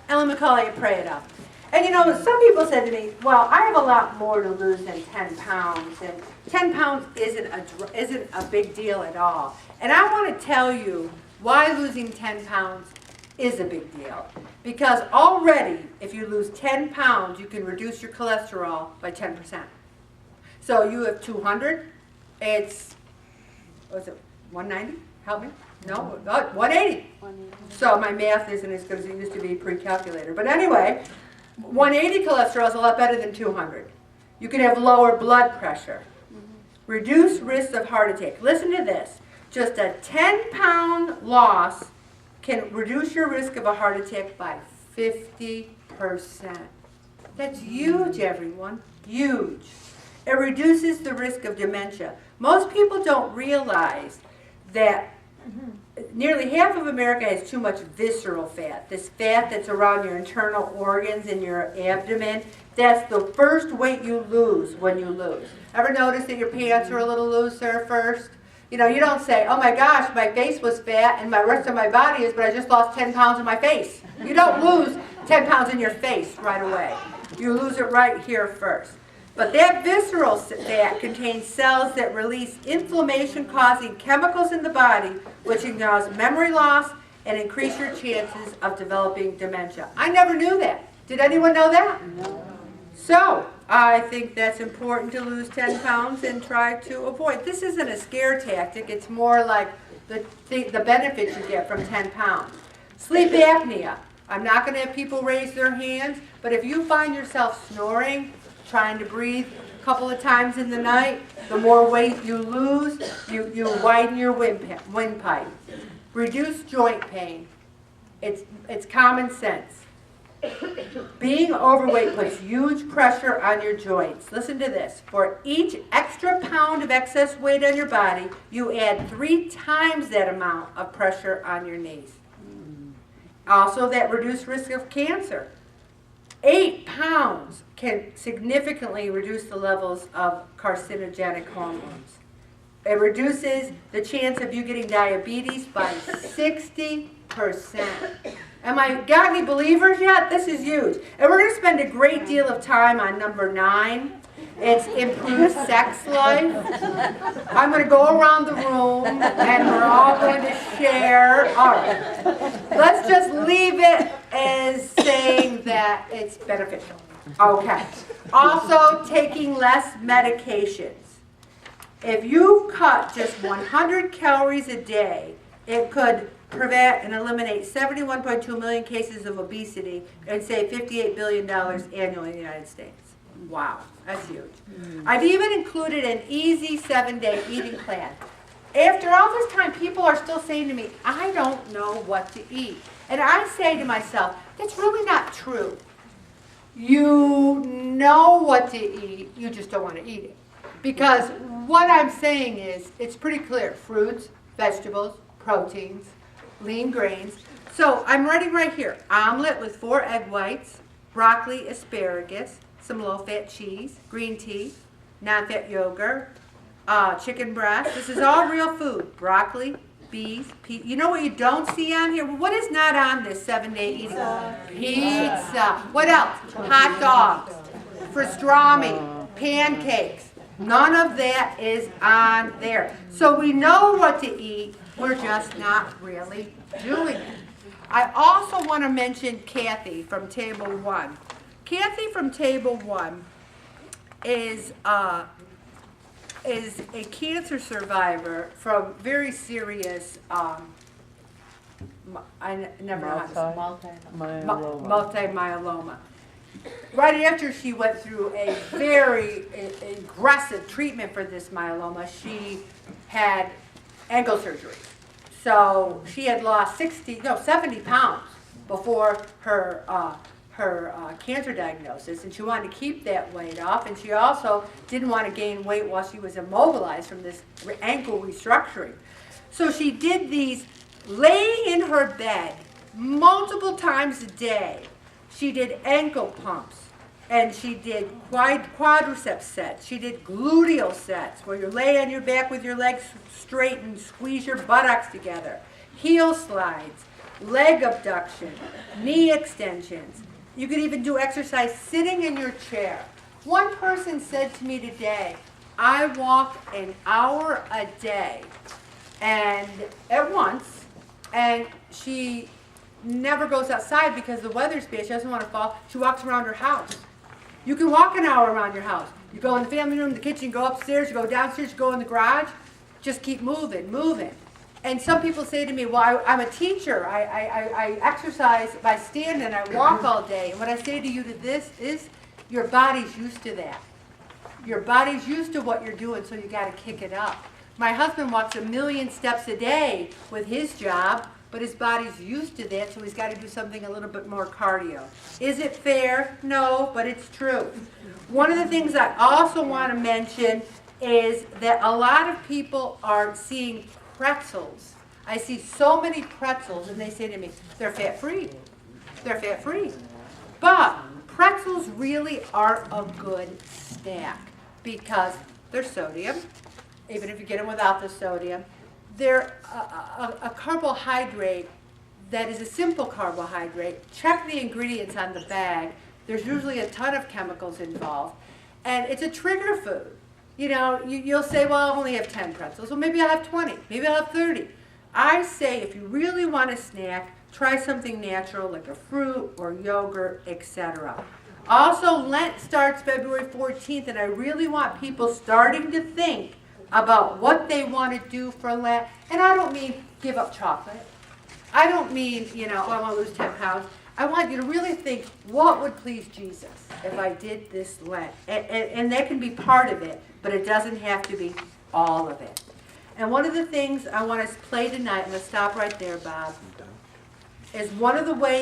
Ellen McCauley, Pray It Up. And you know, some people said to me, well, I have a lot more to lose than 10 pounds. And 10 pounds isn't a big deal at all. And I want to tell you why losing 10 pounds is a big deal. Because already, if you lose 10 pounds, you can reduce your cholesterol by 10%. So you have 200, it's, what's it, 190? Help me? No, 180. So my math isn't as good as it used to be pre-calculator. But anyway, 180 cholesterol is a lot better than 200. You can have lower blood pressure. Reduce risk of heart attack. Listen to this. Just a 10-pound loss can reduce your risk of a heart attack by 50%. That's huge, everyone. Huge. It reduces the risk of dementia. Most people don't realize that nearly half of America has too much visceral fat. This fat that's around your internal organs and your abdomen. That's the first weight you lose when you lose. Ever notice that your pants are a little looser first? You know, you don't say, oh my gosh, my face was fat and my rest of my body is, but I just lost 10 pounds in my face. You don't lose 10 pounds in your face right away. You lose it right here first. But that visceral fat contains cells that release inflammation-causing chemicals in the body, which can cause memory loss and increase your chances of developing dementia. I never knew that. Did anyone know that? No. So, I think that's important to lose 10 pounds and try to avoid. This isn't a scare tactic. It's more like the benefits you get from 10 pounds. Sleep apnea. I'm not going to have people raise their hands, but if you find yourself snoring, trying to breathe a couple of times in the night, the more weight you lose, you widen your windpipe. Reduce joint pain. It's common sense. Being overweight puts huge pressure on your joints. Listen to this. For each extra pound of excess weight on your body, you add 3 times that amount of pressure on your knees. Also, that reduced risk of cancer. 8 pounds can significantly reduce the levels of carcinogenic hormones. It reduces the chance of you getting diabetes by 60%. Am I got any believers yet? This is huge. And we're going to spend a great deal of time on number 9. It's improved sex life. I'm going to go around the room and we're all going to share. All right. Let's just leave it as saying that it's beneficial. Okay. Also, taking less medications. If you cut just 100 calories a day, it could prevent and eliminate 71.2 million cases of obesity and save $58 billion annually in the United States. Wow, that's huge. I've even included an easy 7-day eating plan. After all this time, people are still saying to me, I don't know what to eat. And I say to myself, that's really not true. You know what to eat, you just don't want to eat it. Because what I'm saying is, it's pretty clear. Fruits, vegetables, proteins, lean grains. So I'm writing right here, omelet with 4 egg whites, broccoli, asparagus, some low-fat cheese, green tea, non-fat yogurt, chicken breast. This is all real food. Broccoli, beef, pizza. You know what you don't see on here? What is not on this 7-day eating? Pizza. What else? Hot dogs, pastrami, pancakes. None of that is on there. So we know what to eat. We're just not really doing it. I also want to mention Kathy from Table 1. Kathy from Table 1 is a cancer survivor from very serious, multi-myeloma. Right after she went through a very aggressive treatment for this myeloma, she had ankle surgery. So she had lost 70 pounds before her cancer diagnosis, and she wanted to keep that weight off, and she also didn't want to gain weight while she was immobilized from this ankle restructuring. So she did these laying in her bed multiple times a day. She did ankle pumps, and she did quadriceps sets. She did gluteal sets, where you lay on your back with your legs straight and squeeze your buttocks together. Heel slides, leg abduction, knee extensions. You could even do exercise sitting in your chair. One person said to me today, I walk an hour a day and at once, and she never goes outside because the weather's bad. She doesn't want to fall. She walks around her house. You can walk an hour around your house. You go in the family room, the kitchen, go upstairs, you go downstairs, you go in the garage. Just keep moving, moving. And some people say to me, well, I'm a teacher. I exercise by standing, I walk all day. And what I say to you to this is, your body's used to that. Your body's used to what you're doing, so you got to kick it up. My husband walks 1 million steps a day with his job, but his body's used to that, so he's got to do something a little bit more cardio. Is it fair? No, but it's true. One of the things I also want to mention is that a lot of people are seeing pretzels. I see so many pretzels, and they say to me, they're fat-free. They're fat-free. But pretzels really are a good snack because they're sodium, even if you get them without the sodium. They're a carbohydrate that is a simple carbohydrate. Check the ingredients on the bag. There's usually a ton of chemicals involved. And it's a trigger food. You know, you'll say, well, I'll only have 10 pretzels. Well, maybe I'll have 20. Maybe I'll have 30. I say if you really want a snack, try something natural like a fruit or yogurt, etc. Also, Lent starts February 14th, and I really want people starting to think about what they want to do for Lent. And I don't mean give up chocolate. I don't mean, you know, oh, I want to lose 10 pounds. I want you to really think, what would please Jesus if I did this Lent? And that can be part of it, but it doesn't have to be all of it. And one of the things I want to play tonight, I'm going to stop right there, Bob, is one of the ways